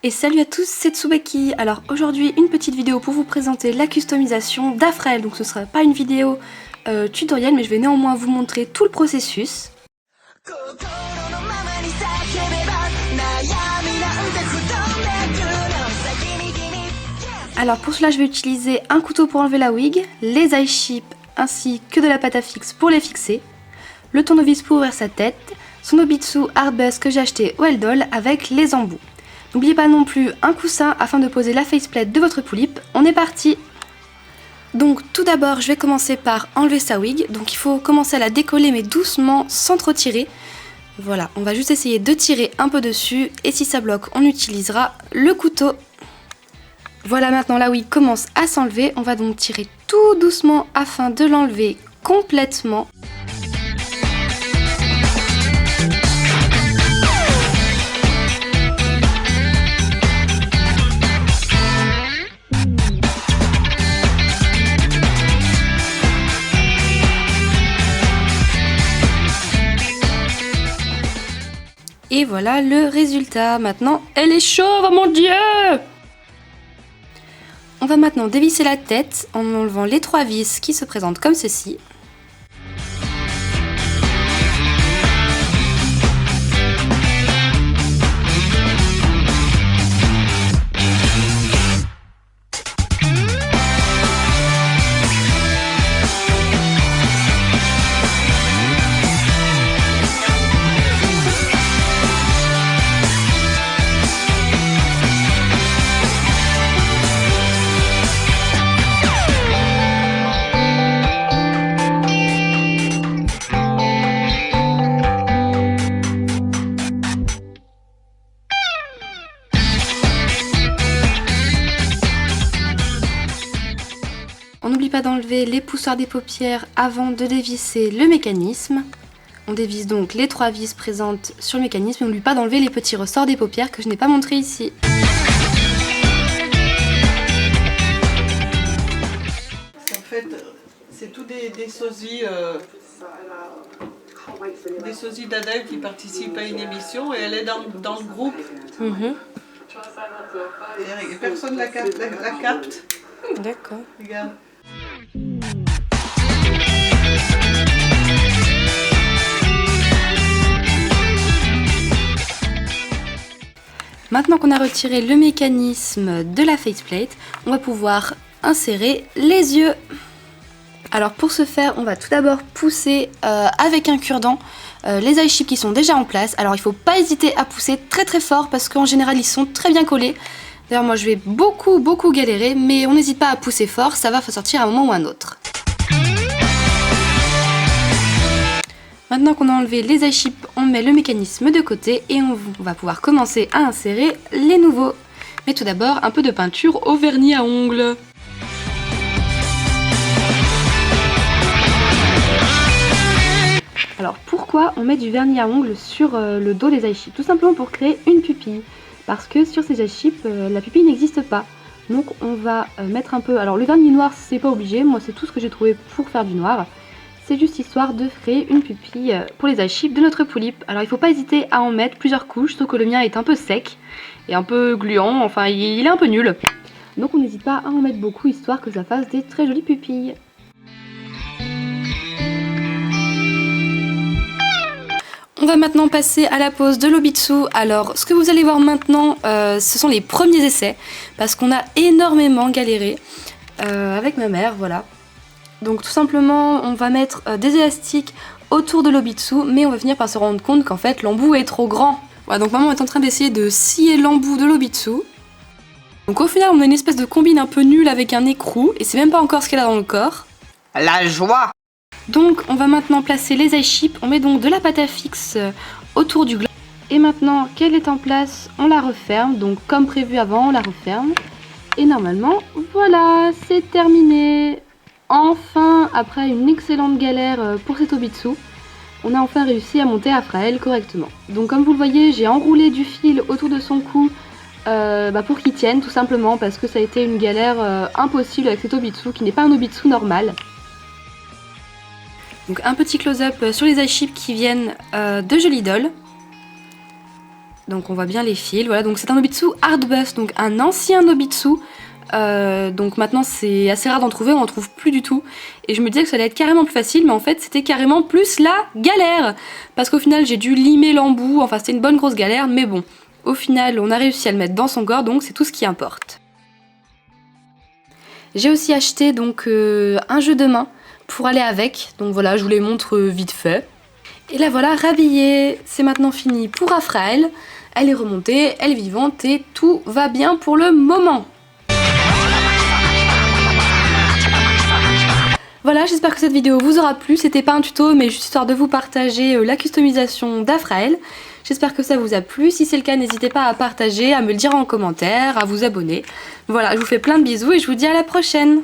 Et salut à tous, c'est Tsubaki. Alors aujourd'hui une petite vidéo pour vous présenter la customisation d'Afrael. Donc ce sera pas une vidéo tutoriel, mais je vais néanmoins vous montrer tout le processus. Alors pour cela je vais utiliser un couteau pour enlever la wig, les eye chips ainsi que de la pâte à fixe pour les fixer, le tournevis pour ouvrir sa tête, son Obitsu Hard Buzz que j'ai acheté au Eldol avec les embouts. N'oubliez pas non plus un coussin afin de poser la faceplate de votre poulippe. On est parti! Donc tout d'abord je vais commencer par enlever sa wig. Donc il faut commencer à la décoller mais doucement sans trop tirer. Voilà, on va juste essayer de tirer un peu dessus et si ça bloque on utilisera le couteau. Voilà, maintenant la wig commence à s'enlever. On va donc tirer tout doucement afin de l'enlever complètement. Et voilà le résultat. Maintenant, elle est chauve, oh mon dieu! On va maintenant dévisser la tête en enlevant les 3 vis qui se présentent comme ceci. On n'oublie pas d'enlever les poussoirs des paupières avant de dévisser le mécanisme. On dévisse donc les 3 vis présentes sur le mécanisme et on n'oublie pas d'enlever les petits ressorts des paupières que je n'ai pas montré ici. En fait, c'est tous des sosies d'Adèle qui participent à une émission et elle est dans le groupe. Et personne la capte. D'accord. Regarde. Maintenant qu'on a retiré le mécanisme de la faceplate, on va pouvoir insérer les yeux. Alors pour ce faire, on va tout d'abord pousser avec un cure-dent les eye chips qui sont déjà en place. Alors il ne faut pas hésiter à pousser très très fort parce qu'en général ils sont très bien collés. D'ailleurs moi je vais beaucoup galérer, mais on n'hésite pas à pousser fort, ça va sortir à un moment ou à un autre. Maintenant qu'on a enlevé les eye chips, on met le mécanisme de côté et on va pouvoir commencer à insérer les nouveaux. Mais tout d'abord un peu de peinture au vernis à ongles. Alors pourquoi on met du vernis à ongles sur le dos des eye chips? Tout simplement pour créer une pupille. Parce que sur ces eye chips, la pupille n'existe pas. Donc on va mettre un peu... Alors le vernis noir c'est pas obligé, moi c'est tout ce que j'ai trouvé pour faire du noir. C'est juste histoire de créer une pupille pour les eye chips de notre poulippe. Alors il faut pas hésiter à en mettre plusieurs couches, sauf que le mien est un peu sec et un peu gluant, enfin il est un peu nul. Donc on n'hésite pas à en mettre beaucoup histoire que ça fasse des très jolies pupilles. On va maintenant passer à la pose de l'Obitsu. Alors ce que vous allez voir maintenant, ce sont les premiers essais, parce qu'on a énormément galéré avec ma mère, voilà. Donc tout simplement, on va mettre des élastiques autour de l'Obitsu, mais on va finir par se rendre compte qu'en fait l'embout est trop grand. Voilà, donc maman est en train d'essayer de scier l'embout de l'Obitsu. Donc au final, on a une espèce de combine un peu nulle avec un écrou, et c'est même pas encore ce qu'elle a dans le corps. La joie! Donc on va maintenant placer les eye chips, on met donc de la pâte à fixe autour du gland. Et maintenant qu'elle est en place, on la referme, donc comme prévu avant, on la referme. Et normalement, voilà, c'est terminé. Enfin, après une excellente galère pour cet Obitsu, on a enfin réussi à monter Afrael correctement. Donc comme vous le voyez, j'ai enroulé du fil autour de son cou pour qu'il tienne, tout simplement, parce que ça a été une galère impossible avec cet Obitsu, qui n'est pas un Obitsu normal. Donc un petit close-up sur les eye chips qui viennent de Jolie Doll. Donc on voit bien les fils, voilà, donc c'est un Nobitsu Hardbuff, donc un ancien Nobitsu. Donc maintenant c'est assez rare d'en trouver, on en trouve plus du tout. Et je me disais que ça allait être carrément plus facile, mais en fait c'était carrément plus la galère. Parce qu'au final j'ai dû limer l'embout, enfin c'était une bonne grosse galère, mais bon, au final on a réussi à le mettre dans son corps, donc c'est tout ce qui importe. J'ai aussi acheté donc un jeu de main pour aller avec, donc voilà je vous les montre vite fait. Et la voilà rhabillée, c'est maintenant fini pour Afraël, elle est remontée, elle est vivante et tout va bien pour le moment. Voilà, j'espère que cette vidéo vous aura plu, c'était pas un tuto mais juste histoire de vous partager la customisation d'Afraël. J'espère que ça vous a plu, si c'est le cas n'hésitez pas à partager, à me le dire en commentaire, à vous abonner. Voilà, je vous fais plein de bisous et je vous dis à la prochaine.